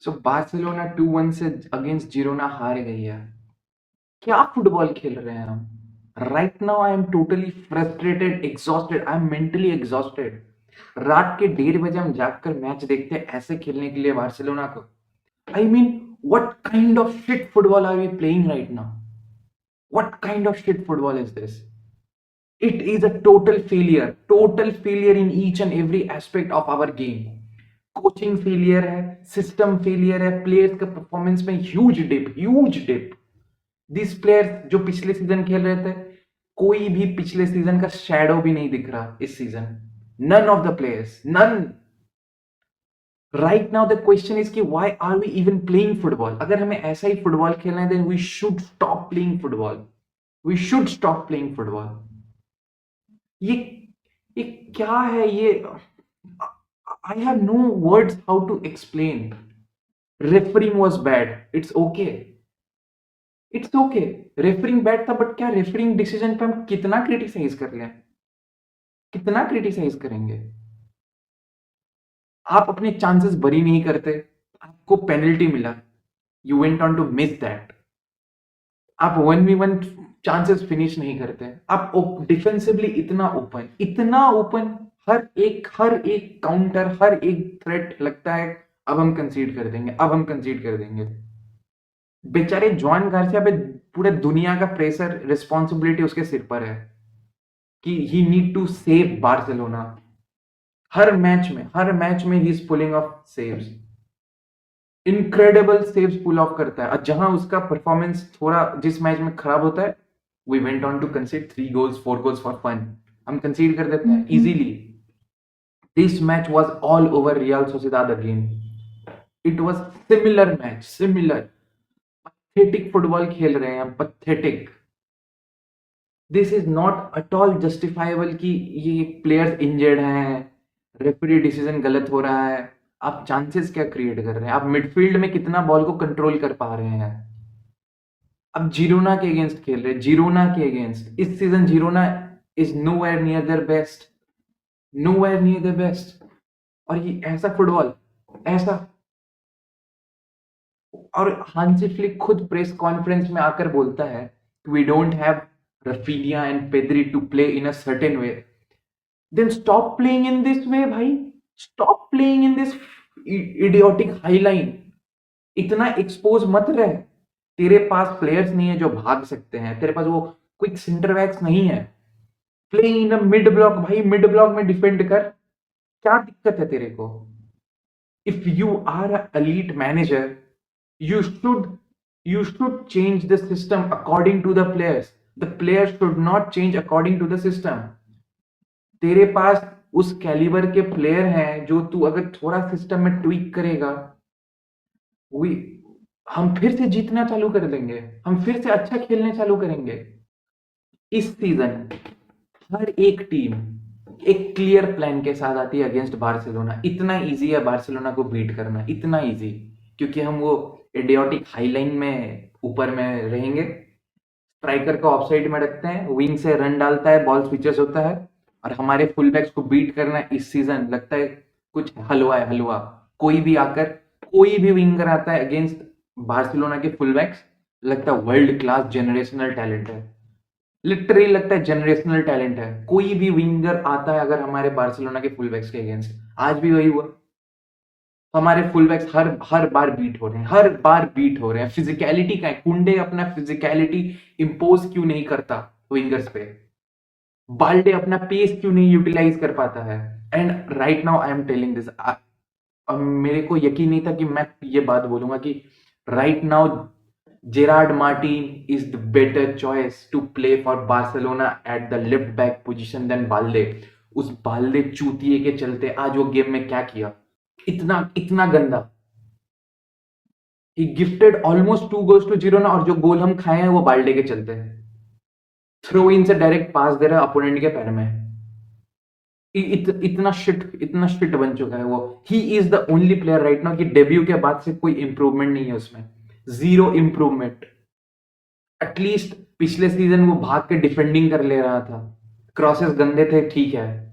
सो Barcelona 2-1 से against Girona हार गई है। क्या फुटबॉल खेल रहे हैं हम। Right now I am totally frustrated, exhausted, I am mentally exhausted. रात के 1:30 बजे हम जागकर मैच देखते हैं ऐसे खेलने के लिए बार्सिलोना को। I mean, what kind of shit football are we playing right now? What kind of shit football is this? It is a total failure in each and every aspect of our game. Coaching failure है, system failure है, players का performance में huge dip. This players जो पिछले season खेल रहे थे, कोई भी पिछले सीजन का शैडो भी नहीं दिख रहा इस season. None of the players, none. Right now the question is कि why are we even playing football? अगर हमें ऐसा ही फुटबॉल खेलना है, then we should stop playing football. We should stop playing football. ये ये क्या है ये? I have no words how to explain. Refereeing was bad, it's okay. Refereeing bad था, बट क्या रेफरिंग डिसीजन पे हम कितना क्रिटिसाइज कर लें? कितना क्रिटिसाइज करेंगे? आप अपने चांसेस बरी नहीं करते, आपको पेनल्टी मिला, you went on to miss that. आप 1v1 चांसेस फिनिश नहीं करते, आप डिफेंसिवली इतना ओपन, हर एक काउंटर, हर एक थ्रेट लगता है अब हम कंसीड कर देंगे। बेचारे जॉन गार्सिया पे पूरे दुनिया का प्रेशर, रिस्पॉन्सिबिलिटी उसके सिर पर है कि he need to save Barcelona. हर मैच में he is pulling off saves, incredible saves pull off करता है। और जहां उसका परफॉर्मेंस थोड़ा जिस मैच में खराब होता है, we went on to concede 3 goals 4 goals for fun. हम कंसीड कर देते हैं easily. This match was all over Real Sociedad again. It was similar. Pathetic football खेल रहे हैं हम, pathetic. This is not at all justifiable कि ये प्लेयर्स इंजर्ड हैं, रेफरी डिसीजन गलत हो रहा है। आप चांसेस क्या क्रिएट कर रहे हैं? आप मिडफील्ड में कितना बॉल को कंट्रोल कर पा रहे हैं? अब जिरोना के अगेंस्ट खेल रहे हैं, जिरोना के अगेंस्ट। इस season Girona is nowhere near their best, nowhere near their best. और ये ऐसा फुटबॉल, ऐसा। और हांसी फ्लिक खुद प्रेस कॉन्फ्रेंस में आकर बोलता है, we don't have Raphinha and Pedri to play in a certain way. Then stop playing in this way भाई, stop playing in this idiotic high line. इतना एक्सपोज मत रहे। तेरे पास प्लेयर्स नहीं है जो भाग सकते हैं, तेरे पास वो क्विक सेंटर बैक्स नहीं है। Play in a mid block भाई, मिड ब्लॉक में डिफेंड कर। क्या दिक्कत है तेरे को? If you are a elite manager, you should you should change the system according to the players should not change according to the system। तेरे पास उस कैलिबर के प्लेयर हैं जो तू अगर थोड़ा सिस्टम में ट्वीक करेगा, वी हम फिर से जीतना चालू कर देंगे, हम फिर से अच्छा खेलने चालू करेंगे। इस सीजन हर एक टीम एक क्लियर प्लान के साथ आती है अगेंस्ट बार्सिलोना। इतना इजी है बार्सिलोना को बीट करना, इतना इजी, क्योंकि हम वो इडियोटिक हाई लाइन में ऊपर में रहेंगे, स्ट्राइकर को ऑफसाइड में रखते हैं, विंग से रन डालता है, बॉल स्विचेस होता है, और हमारे फुल बैक्स को बीट करना इस सीजन लगता है कुछ हलवा है, हलवा। कोई भी आकर, कोई भी विंगर आता है अगेंस्ट बार्सिलोना के फुल बैक्स, लगता है वर्ल्ड क्लास जेनरेशनल टैलेंट है। लिटरली लगता है जेनरेशनल टैलेंट है। कोई भी विंगर आता है अगर हमारे बार्सिलोना के फुल बैक्स के अगेंस्ट, आज भी वही हुआ। हमारे फुल बैक्स हर बार बीट हो रहे हैं, हर बार बीट हो रहे हैं। फिजिकलिटी का कुंडे अपना फिजिकलिटी इंपोज क्यों नहीं करता विंगर्स पे? बाल्डे अपना पेस क्यों नहीं यूटिलाइज कर पाता है? And right now I am telling this, मेरे को यकीन नहीं था कि मैं ये बात बोलूंगा कि right now Gerard Martin is the better choice to play for Barcelona at the left back position than Balde. उस बाल्डे चूतिए के चलते आज वो गेम में क्या किया, इतना इतना गंदा। He gifted almost 2 goals to Girona, और जो गोल हम खाए हैं वो बाल्डे के चलते हैं। थ्रो इन से डायरेक्ट पास दे रहा है अपोनेंट के पैर में। इतना शिट बन चुका है वो। He is the only player right now कि डेब्यू के बाद से कोई इंप्रूवमेंट नहीं है उसमें, जीरो इंप्रूवमेंट। एटलीस्ट पिछले सीजन वो भाग के डिफेंडिंग कर ले रहा था, क्रॉसेस गंदे थे, ठीक है,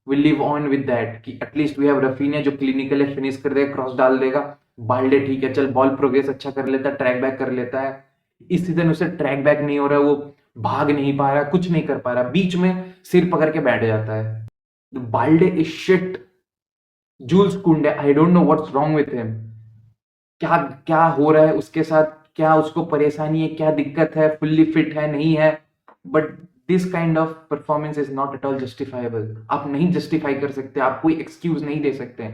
we live on with that कि एटलीस्ट वी हैव रफीनिया जो क्लिनिकली फिनिश कर देगा, क्रॉस डाल देगा, बाल्डे ठीक है, चल बॉल प्रोग्रेस अच्छा कर लेता है, ट्रैक बैक कर लेता है। इस सीजन उसे ट्रैक बैक नहीं हो रहा है, वो भाग नहीं पा रहा, कुछ नहीं कर पा रहा, बीच में सिर पकड़ के बैठ जाता है। Balde is shit. जूल्स कुंडे, I don't know what's wrong with him. क्या क्या हो रहा है उसके साथ, क्या उसको परेशानी है, क्या दिक्कत है, फुल्ली फिट है नहीं है? But this kind of performance is not at all justifiable. आप नहीं जस्टिफाई कर सकते, आप कोई एक्सक्यूज नहीं दे सकते।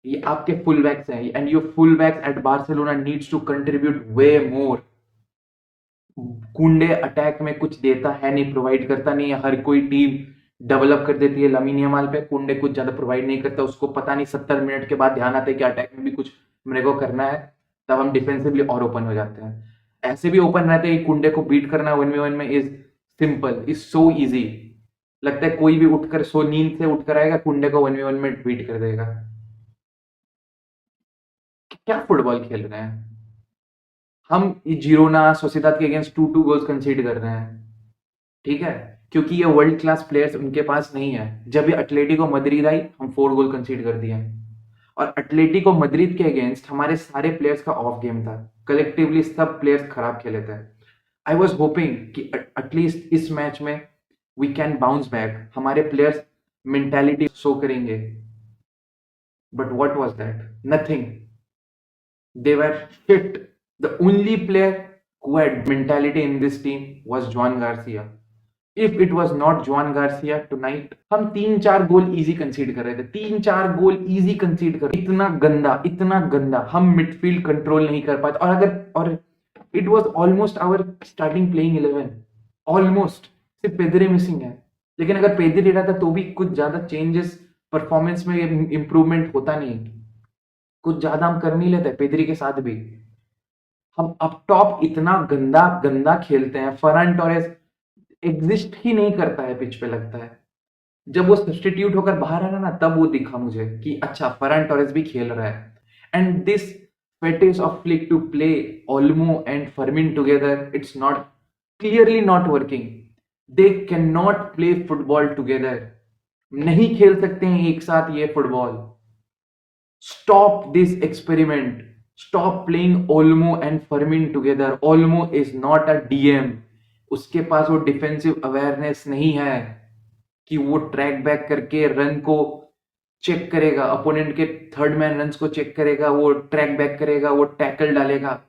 ये आपके फुल बैक्स हैं and your full backs at Barcelona needs to contribute way more. Kounde attack में कुछ देता है नहीं, प्रोवाइड करता नहीं है। हर कोई टीम डेवलप कर देती है लामिन यमाल पे, कुंडे कुछ ज्यादा प्रोवाइड नहीं करता। उसको पता नहीं 70 मिनट के बाद ध्यान आता है कि अटैक में भी कुछ मेरे को करना है, तब हम डिफेंसिवली और ओपन हो जाते हैं। ऐसे भी ओपन रहते हैं, कुंडे को बीट करना 1v1 में is simple, is so easy. लगता है कोई भी उठकर सो नींद से उठकर आएगा, कुंडे को 1v1 में बीट कर देगा। क्या फुटबॉल खेल रहे हैं हम? जिरोना सोसिदाद के अगेंस्ट 2-2 गोल्स कंसीड कर रहे हैं, ठीक है, क्योंकि ये वर्ल्ड क्लास प्लेयर्स उनके पास नहीं है। जब ये अटलेटिको मद्रिद आई, हम 4 गोल कंसीड कर दिए। और अटलेटिको मद्रिद के अगेंस्ट हमारे सारे प्लेयर्स का ऑफ गेम था, कलेक्टिवली सब प्लेयर्स खराब खेले थे। आई वॉज होपिंग कि एटलीस्ट इस मैच में वी कैन बाउंस बैक, हमारे प्लेयर्स मेंटालिटी शो करेंगे। But what was that? Nothing. They were shit. The only player who had mentality in this team was Juan Garcia. If it was not Juan Garcia tonight, हम 3-4 गोल easy कंसीड कर रहे थे, 3-4 गोल easy कंसीड कर रहे, इतना गंदा हम मिडफील्ड कंट्रोल नहीं कर पाते। और it was almost our starting playing 11, almost. सिर्फ पेद्रे मिसिंग है, लेकिन अगर पेद्रे रहता तो भी कुछ ज्यादा चेंजेस परफॉर्मेंस में इंप्रूवमेंट होता नहीं, कुछ ज्यादा हम कर नहीं लेते पेद्री के साथ भी। हम अप टॉप इतना गंदा गंदा खेलते हैं, फरहान टोरेस एग्जिस्ट ही नहीं करता है पिच पे, लगता है। जब वो सब्स्टिट्यूट होकर बाहर आना ना, तब वो दिखा मुझे कि अच्छा फरहान टोरेस भी खेल रहा है। And this fetish of Flick to play Olmo and Fermin together, it's not, clearly not working. They cannot play football together. नहीं खेल सकते हैं एक साथ ये football. Stop this experiment. Stop playing Olmo and Fermin together. Olmo is not a DM. उसके पास वो defensive awareness नहीं है कि वो ट्रैक बैक करके रन को चेक करेगा, अपोनेंट के थर्ड मैन रन को चेक करेगा, वो ट्रैक बैक करेगा, वो टैकल डालेगा।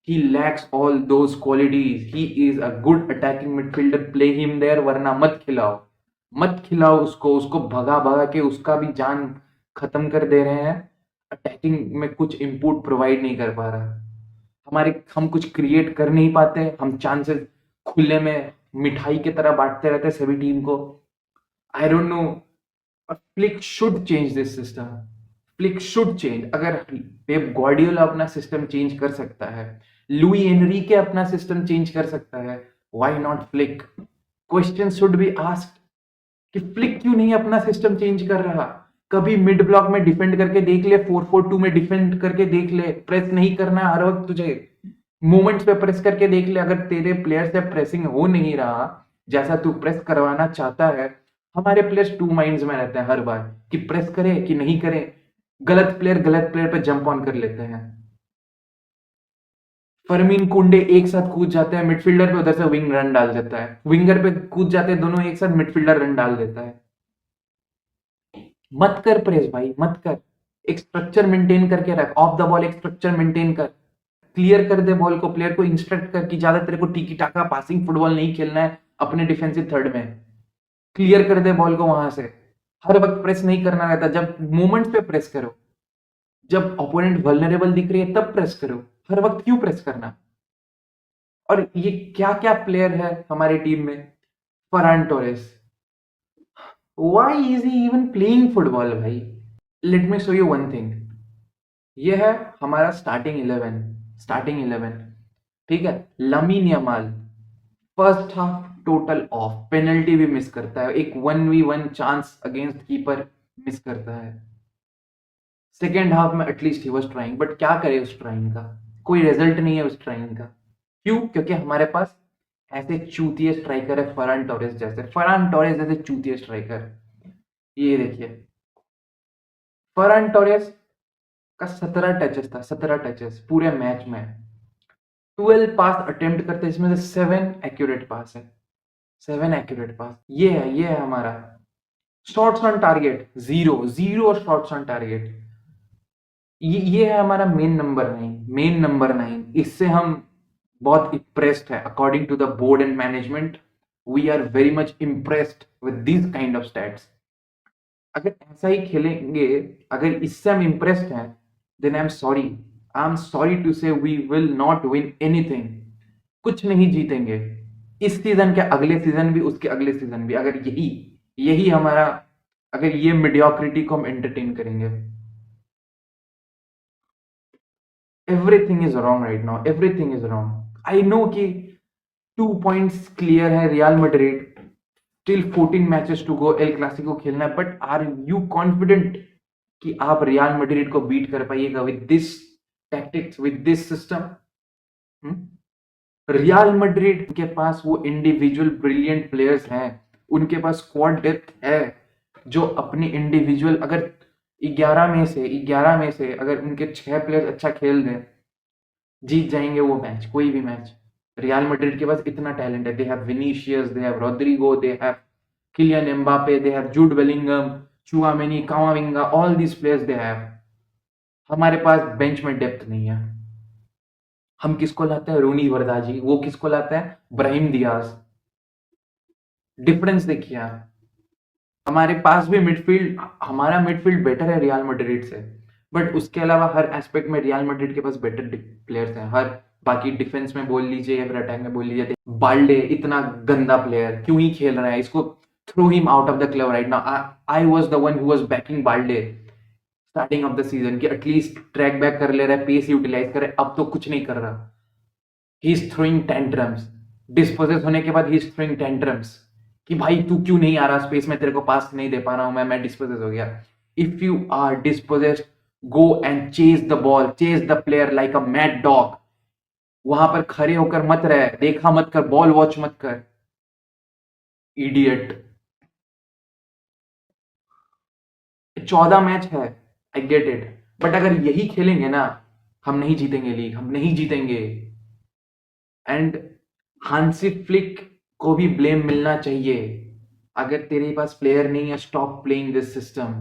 He lacks all those qualities. He is a good attacking midfielder. Play him there, वरना मत खिलाओ उसको भगा भगा के उसका भी जान खत्म कर दे रहे हैं। अटैकिंग में कुछ इनपुट प्रोवाइड नहीं कर पा रहा, हम कुछ क्रिएट कर नहीं पाते, हम चांसेस खुले में मिठाई की तरह बांटते रहते सभी टीम को। I don't know, flick should change this system. Flick should change. अगर पेप गार्डियोला अपना सिस्टम चेंज कर सकता है, लुई एनरिके अपना सिस्टम चेंज कर सकता है, why not flick? Question should be asked कि फ्लिक क्यों नहीं अपना सिस्टम चेंज कर रहा। कभी मिड ब्लॉक में डिफेंड करके देख ले, 4-4-2 में डिफेंड करके देख ले। प्रेस नहीं करना है हर वक्त तुझे, मोमेंट्स पे प्रेस करके देख ले। अगर तेरे प्लेयर से प्रेसिंग हो नहीं रहा जैसा तू प्रेस करवाना चाहता है, हमारे प्लेयर्स टू माइंड्स में रहते हैं हर बार कि प्रेस करे कि नहीं करे। गलत प्लेयर पे जंप ऑन कर लेते हैं। फरमीन कुंडे एक साथ कूद जाते हैं मिडफील्डर पे, उधर से विंग रन डाल देता है, विंगर पे कूद जाते हैं दोनों एक साथ, मिडफील्डर रन डाल देता है। मत कर प्रेस भाई, मत कर। एक स्ट्रक्चर मेंटेन करके रख, ऑफ द बॉल एक स्ट्रक्चर मेंटेन कर, क्लियर कर दे बॉल को, प्लेयर को इंस्ट्रक्ट कर कि ज्यादा तेरे को टिकी टाका पासिंग फुटबॉल नहीं खेलना है अपने डिफेंसिव थर्ड में। क्लियर कर दे बॉल को वहां से। हर वक्त प्रेस नहीं करना रहता, जब मोमेंट्स पे प्रेस करो, जब ओपोनेंट वल्नरेबल दिख रही है तब प्रेस करो, हर वक्त क्यों प्रेस करना? और ये क्या क्या प्लेयर है हमारी टीम में? Ferran Torres, why is he even playing football भाई? Let me show you one thing. ये है हमारा स्टार्टिंग 11, ठीक है। Lamine Yamal first half total off, penalty भी मिस करता है, एक 1v1 chance against keeper miss करता है। सेकेंड हाफ में at least he was trying, but क्या करे उस ट्राइंग का, कोई रिजल्ट नहीं है उस ट्राइंग का। क्यों? क्योंकि हमारे पास ऐसे चूतिए स्ट्राइकर है, फरहान टोरेस जैसे चूतिए स्ट्राइकर। ये देखिए फरहान टोरेस का 17 टचेस था, 17 टचेस पूरे मैच में। 12 पास अटेम्प्ट करते हैं, इसमें से 7 एक्यूरेट पास है, 7 एक्यूरेट पास। ये है हमारा shots on target, zero zero shots on target. ये है हमारा मेन नंबर 9, मेन नंबर 9। इससे हम बहुत इम्प्रेस्ड है according to the board and management. We are very much impressed with this kind of stats. अगर ऐसा ही खेलेंगे, अगर इससे हम इम्प्रेस्ड हैं, then I am sorry to say we will not win anything. कुछ नहीं जीतेंगे इस सीजन के, अगले सीजन भी, उसके अगले सीजन भी। अगर यही यही हमारा, अगर ये मीडियोक्रिटी को हम एंटरटेन करेंगे। Everything is wrong right now, everything is wrong. I know कि 2 पॉइंट्स क्लियर है Real Madrid, still 14 matches to go, El Clasico खेलना है। बट आर यू कॉन्फिडेंट कि आप रियल मैड्रिड को बीट कर पाइएगा with this tactics, with this system? Real Madrid के पास वो इंडिविजुअल ब्रिलियंट प्लेयर्स हैं, उनके पास स्क्वाड डेप्थ है, जो अपनी इंडिविजुअल, अगर 11 में से अगर उनके 6 प्लेयर्स अच्छा खेल दें, जीत जाएंगे वो मैच, कोई भी मैच। रियल मैड्रिड के पास इतना टैलेंट है। They have Vinicius, they have Rodrygo, they have Kylian Mbappe, they have Jude Bellingham, Tchouameni, Camavinga, all these players they have. हमारे पास बेंच में डेप्थ नहीं है। हम किसको लाते हैं? रोनी वर्दाजी। वो किसको लाते हैं? ब्राहिम दियाज। डिफरेंस देखिए आप। हमारे पास भी मिडफील्ड, हमारा मिडफील्ड बेटर है रियल मैड्रिड से, बट उसके अलावा हर एस्पेक्ट में रियल मैड्रिड के पास बेटर प्लेयर्स हैं। हर बाकी डिफेंस में बोल लीजिए या फिर अटैक में बोल लीजिए। बाल्डे इतना गंदा प्लेयर, क्यों ही खेल रहा है? इसको throw him out of the club right now. I was the one who was backing Balde starting of the season कि एटलीस्ट ट्रैक बैक कर ले रहा है, पेस यूटिलाइज करे। अब तो कुछ नहीं कर रहा। He is throwing tantrums. Dispossess होने के बाद ही इज थ्रोइंग टेंट्रम्स कि भाई तू क्यों नहीं आ रहा स्पेस में, तेरे को पास नहीं दे पा रहा हूं मैं डिस्पोजेस हो गया। If you are dispossessed, go and chase the ball, chase the player like a mad dog. वहां पर खड़े होकर मत रहे, देखा मत कर, बॉल वॉच मत कर, इडियट। 14 मैच है, आई गेट इट, बट अगर यही खेलेंगे ना, हम नहीं जीतेंगे लीग, हम नहीं जीतेंगे। एंड हांसी फ्लिक को भी ब्लेम मिलना चाहिए। अगर तेरे पास प्लेयर नहीं है, stop playing this system,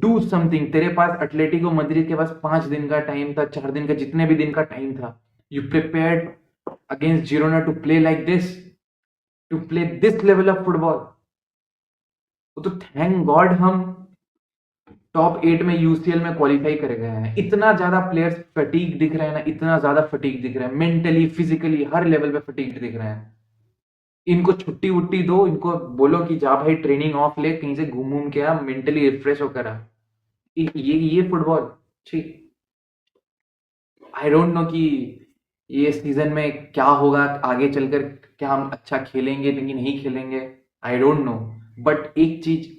do something. तेरे पास एटलेटिको मद्रिद के पास 5 दिन का टाइम था, 4 दिन का, जितने भी दिन का टाइम था। You prepared against Girona to play like this, to play this level of football. तो थैंक गॉड हम टॉप 8 में यूसीएल में क्वालिफाई कर गए हैं। इतना ज्यादा प्लेयर्स फटीग दिख रहे हैं ना, इतना ज्यादा फटीग दिख रहे हैं, मेंटली, फिजिकली, हर लेवल पे फटीग दिख रहे हैं। इनको छुट्टी वुट्टी दो, इनको बोलो कि जा भाई ट्रेनिंग ऑफ ले, कहीं से घूम घूम के आ, मेंटली रिफ्रेश होकर आ। ये फुटबॉल, ठीक। आई डोंट नो कि ये सीजन में क्या होगा आगे चलकर, क्या हम अच्छा खेलेंगे लेकिन नहीं खेलेंगे, आई डोंट नो। बट एक चीज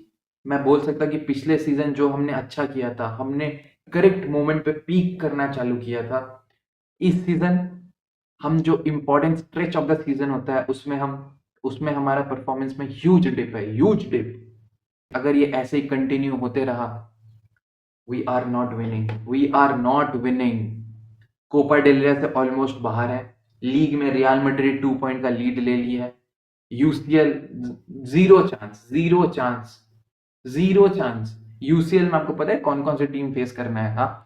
मैं बोल सकता कि पिछले सीजन जो हमने अच्छा किया था, हमने करेक्ट मोमेंट पे पीक करना चालू किया था। इस सीजन हम जो important stretch of the season होता है, उसमें हमारा परफॉर्मेंस में ह्यूज डिप है, ह्यूज डिप। अगर ये ऐसे ही कंटिन्यू होते रहा, we are not winning, we are not winning. Copa del Rey से ऑलमोस्ट बाहर है। लीग में रियल मैड्रिड 2 पॉइंट का लीड ले लिया है। UCL zero chance, zero chance, zero chance. UCL में आपको पता है कौन कौन सी टीम फेस करना है? हाँ,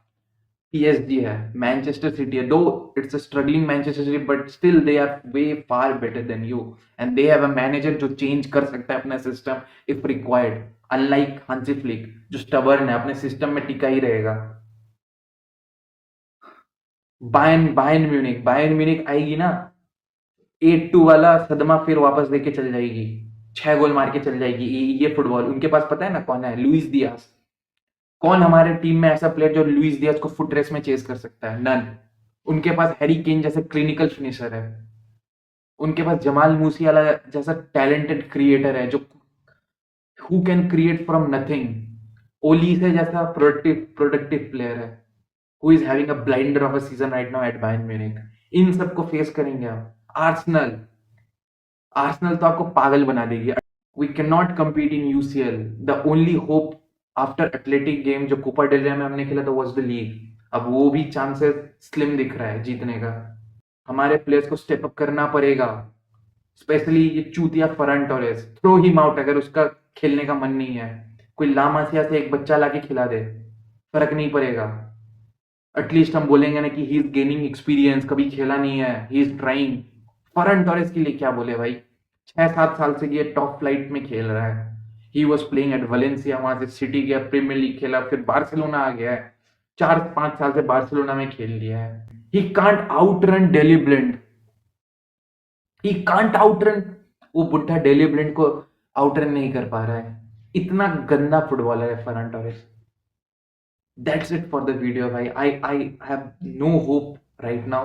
पीएसजी है, मैनचेस्टर सिटी है, though it's a struggling Manchester City, but still they are way far better than you, and they have a manager जो चेंज कर सकता है अपना system if required, unlike Hansi Flick जो स्टबर्न है, अपने सिस्टम में टिका ही रहेगा। बायर्न म्यूनिख आएगी ना, 8-2 वाला सदमा फिर वापस लेके चल जाएगी, 6 गोल मार के चल जाएगी। ये फुटबॉल उनके पास पता है ना कौन है? लुइस दियास। कौन हमारे टीम में ऐसा प्लेयर जो लुइस दियास को फुट रेस में चेस कर सकता है? नन। उनके पास हैरी केन जैसे क्लिनिकल फिनिशर है, उनके पास जमाल मूसियाला जैसा टैलेंटेड क्रिएटर है जो who can create from nothing. Olise जैसा प्रोडक्टिव प्लेयर है, who is having a blinder of a season right now at Bayern Munich. इन सबको फेस करेंगे आप। आर्सेनल, आर्सेनल तो आपको पागल बना देगी। We can not compete in UCL. The only hope after Athletic game जो कोपा डेल रे में हमने खेला था वाज द लीग। अब वो भी चांसेस स्लिम दिख रहा है जीतने का। हमारे प्लेयर्स को स्टेप अप करना पड़ेगा, स्पेशली ये चूतिया Ferran Torres. Throw him out अगर उसका खेलने का मन नहीं है। कोई लामासिया से एक बच्चा लाके खिला दे, फर्क नहीं पड़ेगा। एटलीस्ट हम बोलेंगे ना कि ही इज गेनिंग एक्सपीरियंस, कभी खेला नहीं है, he is trying. Farhan Torres के लिए क्या बोले भाई, 6-7 साल से ये टॉप फ्लाइट में खेल रहा है। He was playing at Valencia, वहां से सिटी गया, प्रीमियर लीग खेला, फिर बार्सिलोना आ गया है। 4-5 साल से बार्सिलोना में खेल लिया है। He can't outrun Daley Blind, he can't outrun. वो बुढ़ा डेली ब्लिंड को आउट रन नहीं कर पा रहा है। इतना गंदा फुटबॉलर है Ferran Torres. That's it for the video, bhai. I have no hope right now.